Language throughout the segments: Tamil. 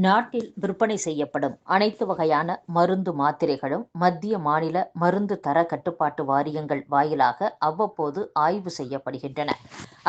நாட்டில் விற்பனை செய்யப்படும் அனைத்து வகையான மருந்து மாத்திரைகளும் மத்திய மாநில மருந்து தர கட்டுப்பாட்டு வாரியங்கள் வாயிலாக அவ்வப்போது ஆய்வு செய்யப்படுகின்றன.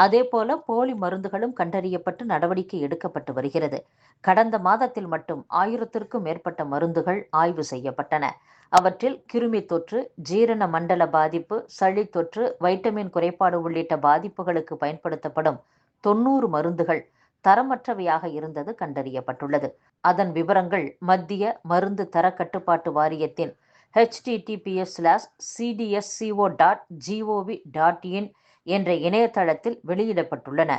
அதேபோல போலி மருந்துகளும் கண்டறியப்பட்டு நடவடிக்கை எடுக்கப்பட்டு வருகிறது. கடந்த மாதத்தில் மட்டும் 1000க்கும் மேற்பட்ட மருந்துகள் ஆய்வு செய்யப்பட்டன. அவற்றில் கிருமி தொற்று, ஜீரண மண்டல பாதிப்பு, சளி தொற்று, வைட்டமின் குறைபாடு உள்ளிட்ட பாதிப்புகளுக்கு பயன்படுத்தப்படும் 90 மருந்துகள் தரமற்றவையாக இருந்தது கண்டறியப்பட்டுள்ளது. அதன் விவரங்கள் மத்திய மருந்து தர கட்டுப்பாட்டு வாரியத்தின் https://cdsco.gov.in என்ற இணையதளத்தில் வெளியிடப்பட்டுள்ளன.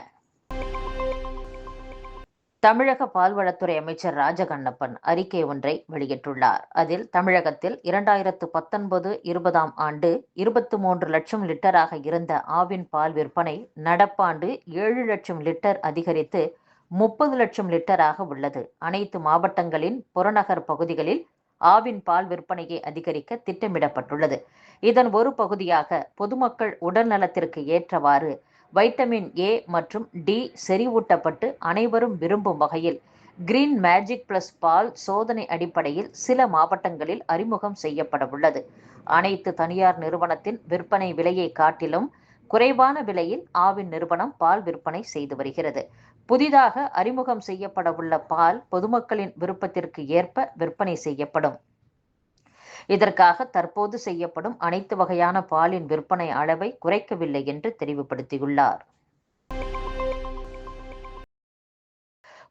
தமிழக பால்வளத்துறை அமைச்சர் ராஜகண்ணப்பன் அறிக்கை ஒன்றை வெளியிட்டுள்ளார். அதில் தமிழகத்தில் 2019-20 ஆண்டு 23 லட்சம் லிட்டராக இருந்த ஆவின் பால் விற்பனை நடப்பாண்டு 7 லட்சம் லிட்டர் அதிகரித்து 30 லட்சம் லிட்டராக உள்ளது. அனைத்து மாவட்டங்களின் புறநகர் பகுதிகளில் ஆவின் பால் விற்பனையை அதிகரிக்க திட்டமிடப்பட்டுள்ளது. இதன் ஒரு பகுதியாக பொதுமக்கள் உடல் நலத்திற்கு ஏற்றவாறு வைட்டமின் ஏ மற்றும் டி செறிவூட்டப்பட்டு அனைவரும் விரும்பும் வகையில் கிரீன் மேஜிக் பிளஸ் பால் சோதனை அடிப்படையில் சில மாவட்டங்களில் அறிமுகம் செய்யப்பட உள்ளது. அனைத்து தனியார் நிறுவனத்தின் விற்பனை விலையை காட்டிலும் குறைவான விலையில் ஆவின் நிறுவனம் பால் விற்பனை செய்து வருகிறது. புதிதாக அறிமுகம் செய்யப்பட உள்ள பால் பொதுமக்களின் விருப்பத்திற்கு ஏற்ப விற்பனை செய்யப்படும். இதற்காக தற்போது செய்யப்படும் அனைத்து வகையான பாலின் விற்பனை அளவை குறைக்கவில்லை என்று தெரிவுபடுத்தியுள்ளார்.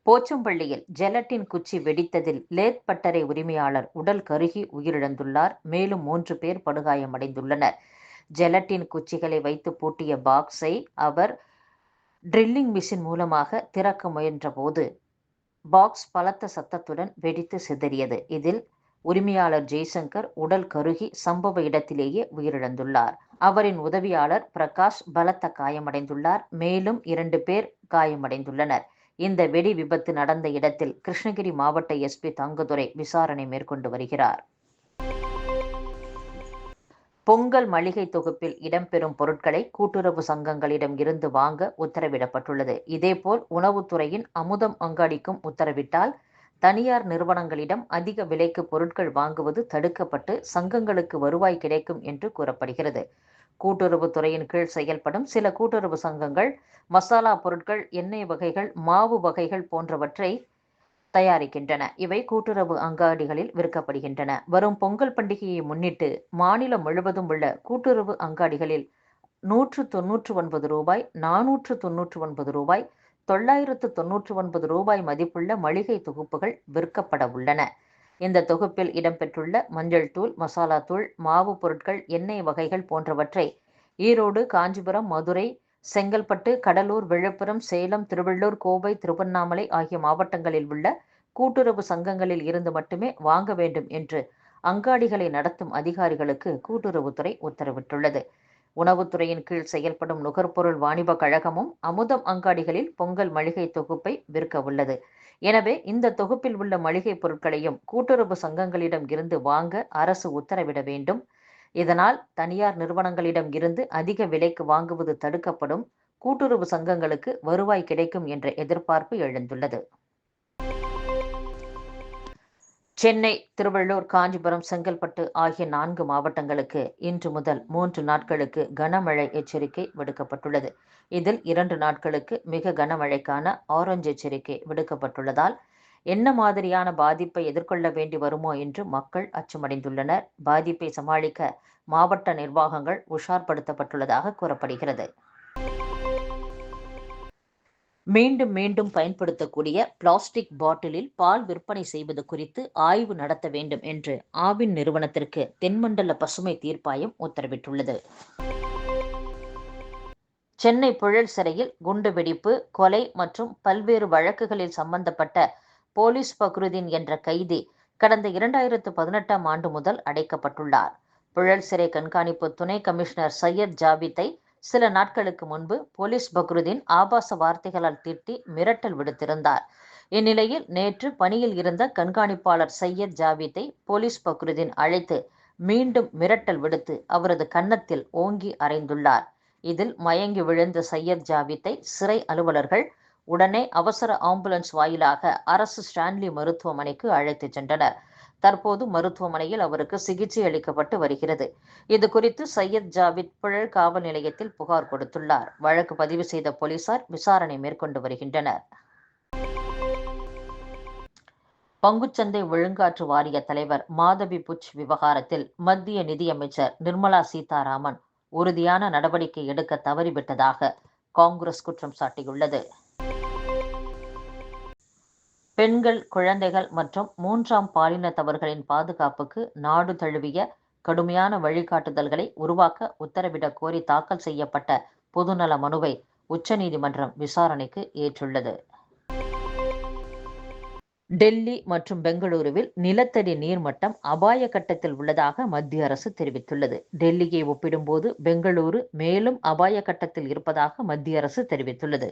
போச்சம்பள்ளியில் ஜெலட்டின் குச்சி வெடித்ததில் லேத் பட்டறை உரிமையாளர் உடல் கருகி உயிரிழந்துள்ளார். மேலும் 3 பேர் படுகாயமடைந்துள்ளனர். ஜெலட்டின் குச்சிகளை வைத்து பூட்டிய பாக்ஸை அவர் ட்ரில்லிங் மிஷின் மூலமாக திறக்க முயன்ற போது பாக்ஸ் பலத்த சத்தத்துடன் வெடித்து சிதறியது. இதில் உரிமையாளர் ஜெய்சங்கர் உடல் கருகி சம்பவ இடத்திலேயே உயிரிழந்துள்ளார். அவரின் உதவியாளர் பிரகாஷ் பலத்த காயமடைந்துள்ளார். மேலும் 2 பேர் காயமடைந்துள்ளனர். இந்த வெடி விபத்து நடந்த இடத்தில் கிருஷ்ணகிரி மாவட்ட எஸ்பி தங்கதுரை விசாரணை மேற்கொண்டு வருகிறார். பொங்கல் மளிகை தொகுப்பில் இடம்பெறும் பொருட்களை கூட்டுறவு சங்கங்களிடம் இருந்து வாங்க உத்தரவிடப்பட்டுள்ளது. இதேபோல் உணவுத்துறையின் அமுதம் அங்காடிக்கும் உத்தரவிட்டால் தனியார் நிறுவனங்களிடம் அதிக விலைக்கு பொருட்கள் வாங்குவது தடுக்கப்பட்டு சங்கங்களுக்கு வருவாய் கிடைக்கும் என்று கூறப்படுகிறது. கூட்டுறவுத்துறையின் கீழ் செயல்படும் சில கூட்டுறவு சங்கங்கள் மசாலா பொருட்கள், எண்ணெய் வகைகள், மாவு வகைகள் போன்றவற்றை தயாரிக்கின்றன. இவை கூட்டுறவு அங்காடிகளில் விற்கப்படுகின்றன. வரும் பொங்கல் பண்டிகையை முன்னிட்டு மாநிலம் முழுவதும் உள்ள கூட்டுறவு அங்காடிகளில் ரூ. 199, ரூ. 499, ரூ. 999 மதிப்புள்ள மளிகை தொகுப்புகள் விற்கப்பட உள்ளன. இந்த தொகுப்பில் இடம்பெற்றுள்ள மஞ்சள் தூள், மசாலா தூள், மாவு பொருட்கள், எண்ணெய் வகைகள் போன்றவற்றை ஈரோடு, காஞ்சிபுரம், மதுரை, செங்கல்பட்டு, கடலூர், விழுப்புரம், சேலம், திருவள்ளூர், கோவை, திருவண்ணாமலை ஆகிய மாவட்டங்களில் உள்ள கூட்டுறவு சங்கங்களில் இருந்து மட்டுமே வாங்க வேண்டும் என்று அங்காடிகளை நடத்தும் அதிகாரிகளுக்கு கூட்டுறவுத்துறை உத்தரவிட்டுள்ளது. உணவுத்துறையின் கீழ் செயல்படும் நுகர்பொருள் வாணிப கழகமும் அமுதம் அங்காடிகளில் பொங்கல் மளிகை தொகுப்பை விற்க உள்ளது. எனவே இந்த தொகுப்பில் உள்ள மளிகை பொருட்களையும் கூட்டுறவு சங்கங்களிடம் இருந்து வாங்க அரசு உத்தரவிட வேண்டும். இதனால் தனியார் நிறுவனங்களிடம் இருந்து அதிக விலைக்கு வாங்குவது தடுக்கப்படும். கூட்டுறவு சங்கங்களுக்கு வருவாய் கிடைக்கும் என்ற எதிர்பார்ப்பு எழுந்துள்ளது. சென்னை, திருவள்ளூர், காஞ்சிபுரம், செங்கல்பட்டு ஆகிய 4 மாவட்டங்களுக்கு இன்று முதல் 3 நாட்களுக்கு கனமழை எச்சரிக்கை விடுக்கப்பட்டுள்ளது. இதில் 2 நாட்களுக்கு மிக கனமழைக்கான ஆரஞ்சு எச்சரிக்கை விடுக்கப்பட்டுள்ளதால் என்ன மாதிரியான பாதிப்பை எதிர்கொள்ள வேண்டி வருமோ என்று மக்கள் அச்சமடைந்துள்ளனர். பாதிப்பை சமாளிக்க மாவட்ட நிர்வாகங்கள் உஷார்படுத்தப்பட்டுள்ளதாக கூறப்படுகிறது. மீண்டும் மீண்டும் பயன்படுத்தக்கூடிய பிளாஸ்டிக் பாட்டிலில் பால் விற்பனை செய்வது குறித்து ஆய்வு நடத்த வேண்டும் என்று ஆவின் நிறுவனத்திற்கு தென்மண்டல பசுமை தீர்ப்பாயம் உத்தரவிட்டுள்ளது. சென்னை புழல் சிறையில் குண்டுவெடிப்பு, கொலை மற்றும் பல்வேறு வழக்குகளில் சம்பந்தப்பட்ட போலீஸ் பக்ருதீன் என்ற கைதி கடந்த 2018 ஆண்டு முதல் அடைக்கப்பட்டுள்ளார். புழல் சிறை கண்காணிப்பு துணை கமிஷனர் சையத் ஜாவித்தை சில நாட்களுக்கு முன்பு போலீஸ் பக்ருதீன் ஆபாச வார்த்தைகளால் திட்டி மிரட்டல் விடுத்திருந்தார். இந்நிலையில் நேற்று பணியில் இருந்த கண்காணிப்பாளர் சையத் ஜாவித்தை போலீஸ் பக்ருதீன் அழைத்து மீண்டும் மிரட்டல் விடுத்து அவரது கன்னத்தில் ஓங்கி அறைந்துள்ளார். இதில் மயங்கி விழுந்த சையத் ஜாவித்தை சிறை அலுவலர்கள் உடனே அவசர ஆம்புலன்ஸ் வாயிலாக அரசு ஸ்டான்லி மருத்துவமனைக்கு அழைத்துச் சென்றனர். தற்போது மருத்துவமனையில் அவருக்கு சிகிச்சை அளிக்கப்பட்டு வருகிறது. இதுகுறித்து சையத் ஜாவித் புழல் காவல் நிலையத்தில் புகார் கொடுத்துள்ளார். வழக்கு பதிவு செய்த போலீசார் விசாரணை மேற்கொண்டு வருகின்றனர். பங்குச்சந்தை ஒழுங்காற்று வாரிய தலைவர் மாதவி புச் விவகாரத்தில் மத்திய நிதியமைச்சர் நிர்மலா சீதாராமன் உறுதியான நடவடிக்கை எடுக்க தவறிவிட்டதாக காங்கிரஸ் குற்றம் சாட்டியுள்ளது. பெண்கள், குழந்தைகள் மற்றும் மூன்றாம் பாலினத்தவர்களின் பாதுகாப்புக்கு நாடு தழுவிய கடுமையான வழிகாட்டுதல்களை உருவாக்க உத்தரவிடக் கோரி தாக்கல் செய்யப்பட்ட பொதுநல மனுவை உச்சநீதிமன்றம் விசாரணைக்கு ஏற்றுள்ளது. டெல்லி மற்றும் பெங்களூருவில் நிலத்தடி நீர்மட்டம் அபாய கட்டத்தில் உள்ளதாக மத்திய அரசு தெரிவித்துள்ளது. டெல்லியை ஒப்பிடும்போது பெங்களூரு மேலும் அபாய கட்டத்தில் இருப்பதாக மத்திய அரசு தெரிவித்துள்ளது.